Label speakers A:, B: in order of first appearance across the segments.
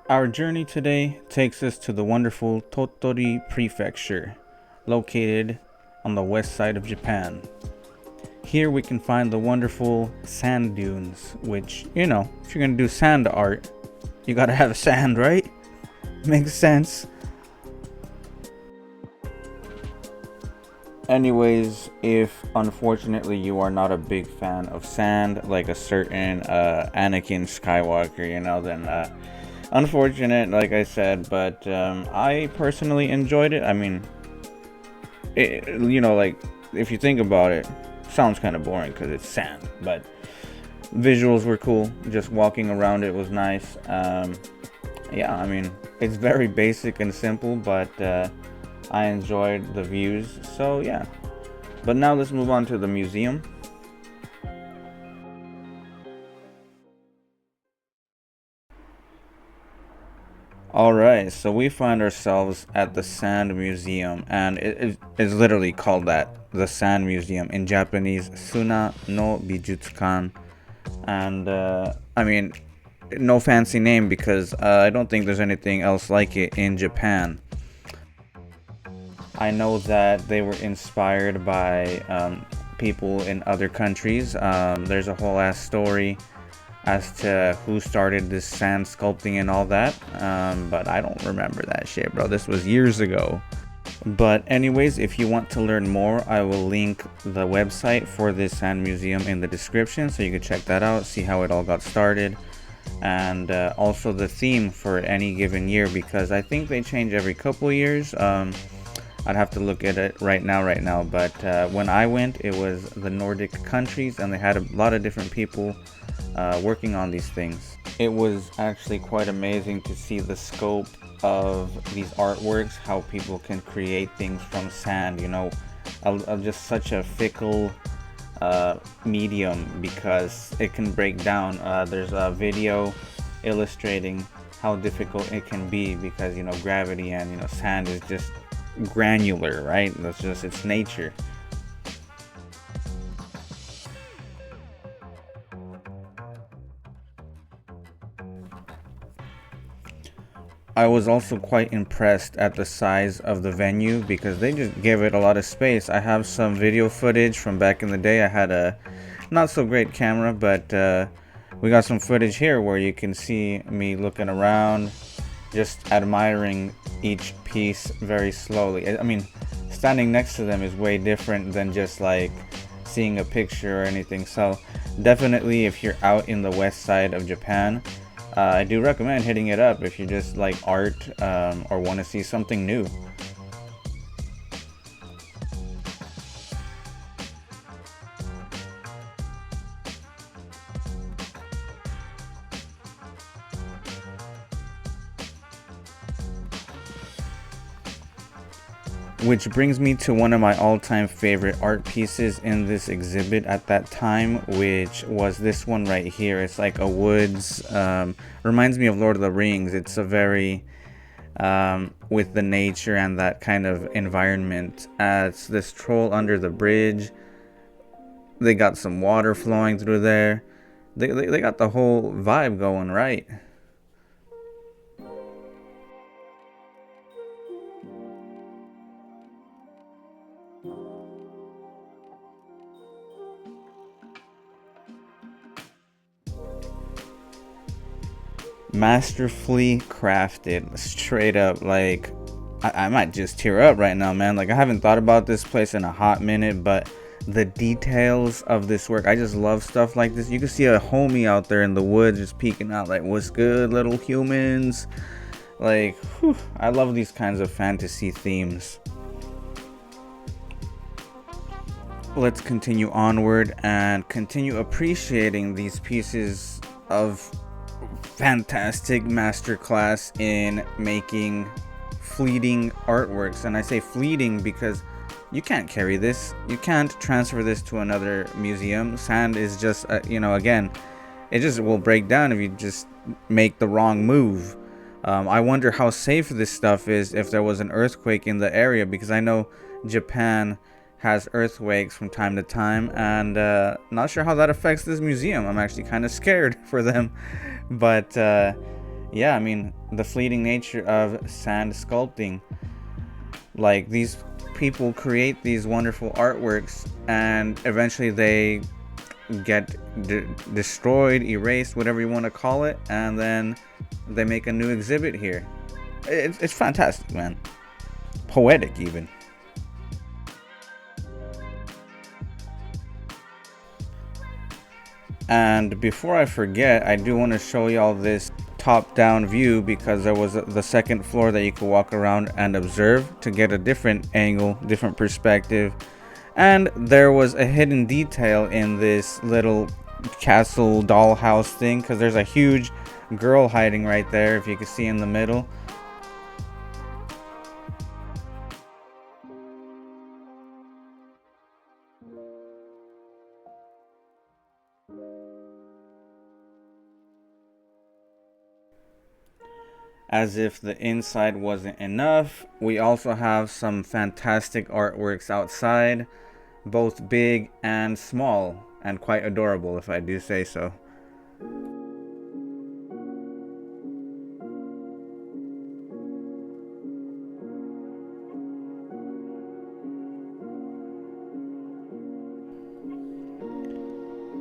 A: Our journey today takes us to the wonderful Tottori Prefecture, located on the west side of Japan. Here we can find the wonderful sand dunes, which, if you're gonna do sand art, you gotta have sand, right? Makes sense. Anyways, if unfortunately you are not a big fan of sand, like a certain Anakin Skywalker, then unfortunate, like I said, but I personally enjoyed it. I mean, like if you think about it, sounds kind of boring because it's sand, but visuals were cool. Just walking around it was nice. Yeah, I mean, it's very basic and simple, but I enjoyed the views. So yeah, but now let's move on to the museum. Alright, so we find ourselves at the Sand Museum, and it is literally called that, the Sand Museum, in Japanese, Suna no Bijutsukan. And I mean, no fancy name because I don't think there's anything else like it in Japan. I know that they were inspired by people in other countries. There's a whole ass story as to who started this sand sculpting and all that, but I don't remember that shit, bro. This was years ago. But anyways, if you want to learn more, I will link the website for this sand museum in the description, so you can check that out, see how it all got started, and also the theme for any given year, because I think they change every couple years. I'd have to look at it right now, but when I went, it was the Nordic countries, and they had a lot of different people working on these things. It was actually quite amazing to see the scope of these artworks, how people can create things from sand, just such a fickle medium, because it can break down. There's a video illustrating how difficult it can be because, gravity and, sand is just granular, right? That's just its nature. I was also quite impressed at the size of the venue because they just gave it a lot of space. I have some video footage from back in the day. I had a not so great camera, but we got some footage here where you can see me looking around, just admiring each piece very slowly. I mean, standing next to them is way different than just like seeing a picture or anything. So definitely, if you're out in the west side of Japan, I do recommend hitting it up if you just like art or want to see something new. Which brings me to one of my all-time favorite art pieces in this exhibit at that time, which was this one right here. It's like a woods, reminds me of Lord of the Rings. It's a very, with the nature and that kind of environment. It's this troll under the bridge. They got some water flowing through there. They got the whole vibe going, right? Masterfully crafted, straight up. Like, I might just tear up right now, man. Like, I haven't thought about this place in a hot minute, but the details of this work, I just love stuff like this. You can see a homie out there in the woods just peeking out like, what's good, little humans? Like, whew, I love these kinds of fantasy themes. Let's continue onward and continue appreciating these pieces of fantastic masterclass in making fleeting artworks. And I say fleeting because you can't carry this, you can't transfer this to another museum. Sand is just again, it just will break down if you just make the wrong move. I wonder how safe this stuff is if there was an earthquake in the area, because I know Japan has earthquakes from time to time, and not sure how that affects this museum. I'm actually kind of scared for them, but yeah, I mean, the fleeting nature of sand sculpting. Like, these people create these wonderful artworks, and eventually they get destroyed, erased, whatever you want to call it, and then they make a new exhibit here. It's fantastic, man. Poetic, even. And before I forget, I do want to show y'all this top-down view, because there was the second floor that you could walk around and observe to get a different angle, different perspective. And there was a hidden detail in this little castle dollhouse thing, because there's a huge girl hiding right there, if you can see in the middle. As if the inside wasn't enough, we also have some fantastic artworks outside, both big and small, and quite adorable, if I do say so.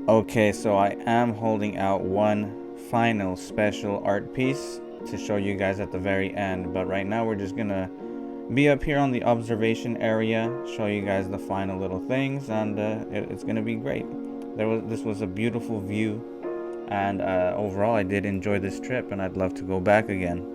A: Okay, so I am holding out one final special art piece to show you guys at the very end, but right now we're just gonna be up here on the observation area, show you guys the final little things, and it's gonna be great. This was a beautiful view, and overall I did enjoy this trip, and I'd love to go back again.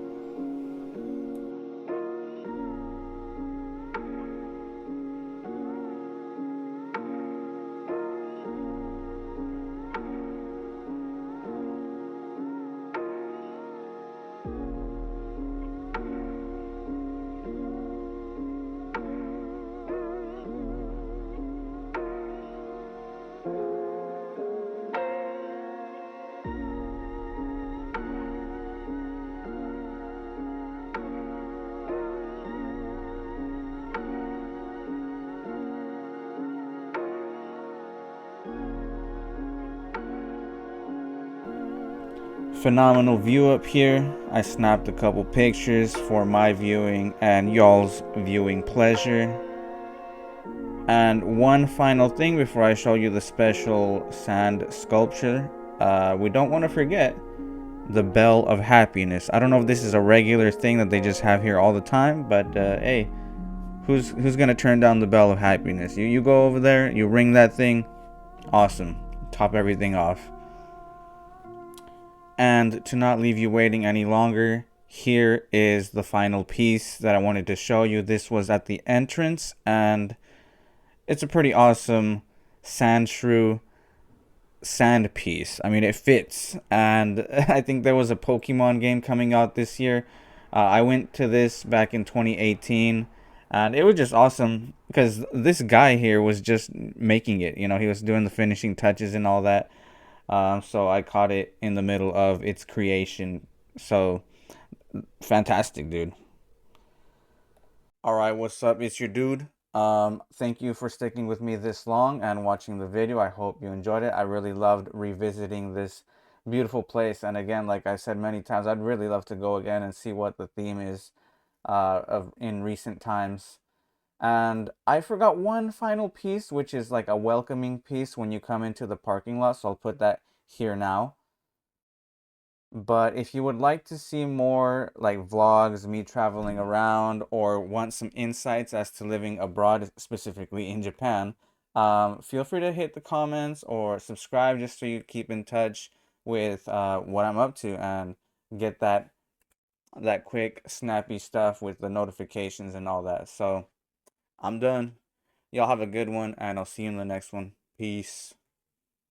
A: Phenomenal view up here. I snapped a couple pictures for my viewing and y'all's viewing pleasure. And one final thing before I show you the special sand sculpture, we don't want to forget the Bell of Happiness. I don't know if this is a regular thing that they just have here all the time, but hey, who's gonna turn down the Bell of Happiness? You go over there, you ring that thing, awesome, top everything off. And to not leave you waiting any longer, here is the final piece that I wanted to show you. This was at the entrance, and it's a pretty awesome sand shrew sand piece. I mean, it fits, and I think there was a Pokemon game coming out this year. I went to this back in 2018, and it was just awesome because this guy here was just making it. You know, he was doing the finishing touches and all that. So I caught it in the middle of its creation. So fantastic, dude. All right, what's up? It's your dude. Thank you for sticking with me this long and watching the video. I hope you enjoyed it. I really loved revisiting this beautiful place. And again, like I said many times, I'd really love to go again and see what the theme is of in recent times. And I forgot one final piece, which is like a welcoming piece when you come into the parking lot. So I'll put that here now. But if you would like to see more like vlogs, me traveling around, or want some insights as to living abroad, specifically in Japan, feel free to hit the comments or subscribe just so you keep in touch with what I'm up to and get that quick, snappy stuff with the notifications and all that. So I'm done. Y'all have a good one, and I'll see you in the next one. Peace.